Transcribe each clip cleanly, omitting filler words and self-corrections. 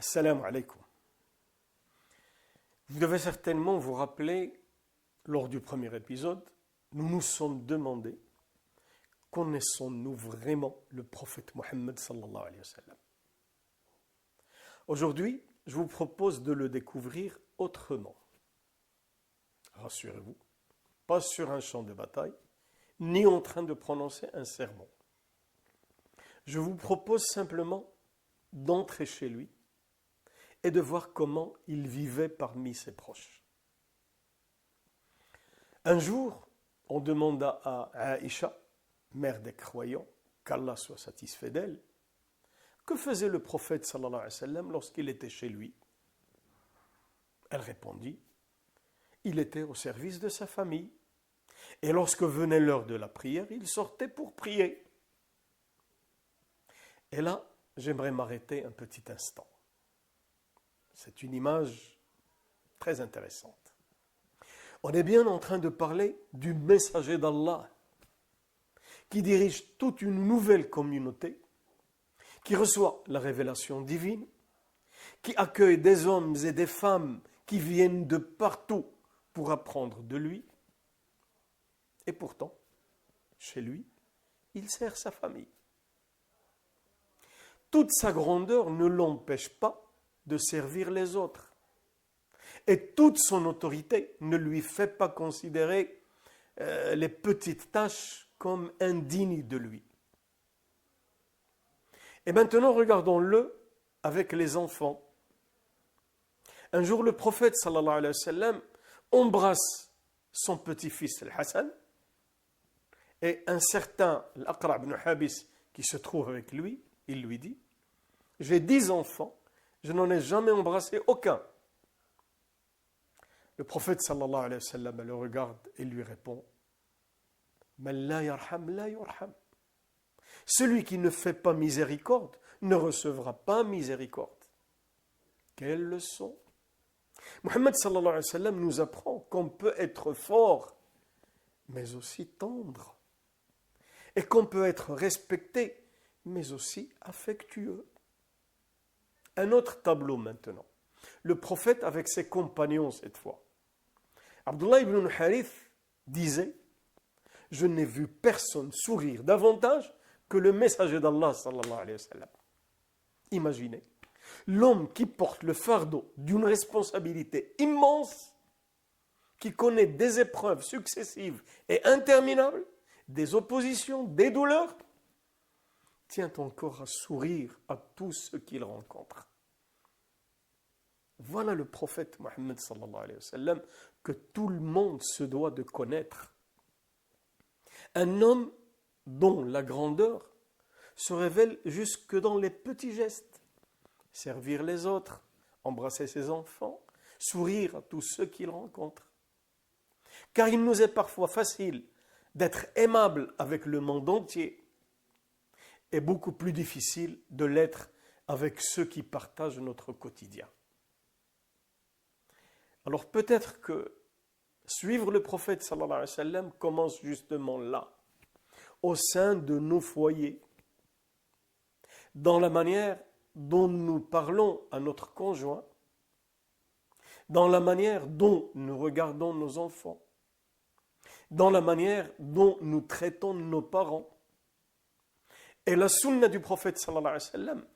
Assalamu alaikum. Vous devez certainement vous rappeler, lors du premier épisode, nous nous sommes demandé, connaissons-nous vraiment le prophète Mohammed sallallahu alayhi wa sallam? Aujourd'hui, je vous propose de le découvrir autrement. Rassurez-vous, pas sur un champ de bataille, ni en train de prononcer un sermon. Je vous propose simplement d'entrer chez lui et de voir comment il vivait parmi ses proches. Un jour, on demanda à Aïcha, mère des croyants, qu'Allah soit satisfait d'elle, que faisait le prophète sallallahu alayhi wa sallam lorsqu'il était chez lui? Elle répondit, il était au service de sa famille. Et lorsque venait l'heure de la prière, il sortait pour prier. Et là, j'aimerais m'arrêter un petit instant. C'est une image très intéressante. On est bien en train de parler du messager d'Allah qui dirige toute une nouvelle communauté, qui reçoit la révélation divine, qui accueille des hommes et des femmes qui viennent de partout pour apprendre de lui. Et pourtant, chez lui, il sert sa famille. Toute sa grandeur ne l'empêche pas de servir les autres. Et toute son autorité ne lui fait pas considérer les petites tâches comme indignes de lui. Et maintenant, regardons-le avec les enfants. Un jour, le prophète sallallahu alayhi wa sallam embrasse son petit-fils Al-Hassan et un certain Al-Aqra' ibn Habis qui se trouve avec lui, il lui dit, j'ai 10 enfants, je n'en ai jamais embrassé aucun. Le prophète sallallahu alayhi wa sallam le regarde et lui répond, Man la yarham la yurham. Celui qui ne fait pas miséricorde ne recevra pas miséricorde. Quelle leçon! Mohammed sallallahu alayhi wa sallam nous apprend qu'on peut être fort, mais aussi tendre. Et qu'on peut être respecté, mais aussi affectueux. Un autre tableau maintenant. Le prophète avec ses compagnons cette fois. Abdullah ibn Harith disait, je n'ai vu personne sourire davantage que le messager d'Allah sallallahu alayhi wa sallam. Imaginez, l'homme qui porte le fardeau d'une responsabilité immense, qui connaît des épreuves successives et interminables, des oppositions, des douleurs, tient encore à sourire à tous ceux qu'il rencontre. Voilà le prophète Mohammed sallallahu alayhi wa sallam que tout le monde se doit de connaître. Un homme dont la grandeur se révèle jusque dans les petits gestes. Servir les autres, embrasser ses enfants, sourire à tous ceux qu'il rencontre. Car il nous est parfois facile d'être aimable avec le monde entier et beaucoup plus difficile de l'être avec ceux qui partagent notre quotidien. Alors peut-être que suivre le prophète sallallahu alayhi wa sallam commence justement là, au sein de nos foyers, dans la manière dont nous parlons à notre conjoint, dans la manière dont nous regardons nos enfants, dans la manière dont nous traitons nos parents. Et la sunna du prophète sallallahu alayhi wa sallam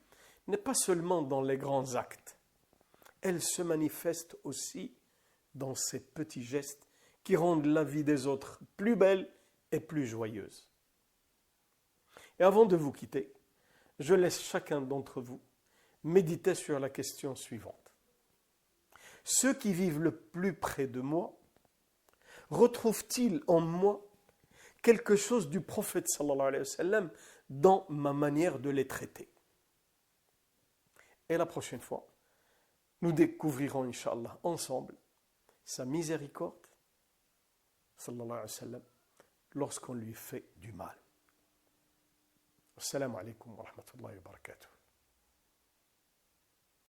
n'est pas seulement dans les grands actes, elle se manifeste aussi dans ces petits gestes qui rendent la vie des autres plus belle et plus joyeuse. Et avant de vous quitter, je laisse chacun d'entre vous méditer sur la question suivante. Ceux qui vivent le plus près de moi, retrouvent-ils en moi quelque chose du prophète sallallahu alayhi wa sallam dans ma manière de les traiter? Et la prochaine fois, nous découvrirons, Inch'Allah, ensemble, sa miséricorde, sallallahu alayhi wa sallam, lorsqu'on lui fait du mal. Assalamu alaikum wa rahmatullahi wa barakatuh.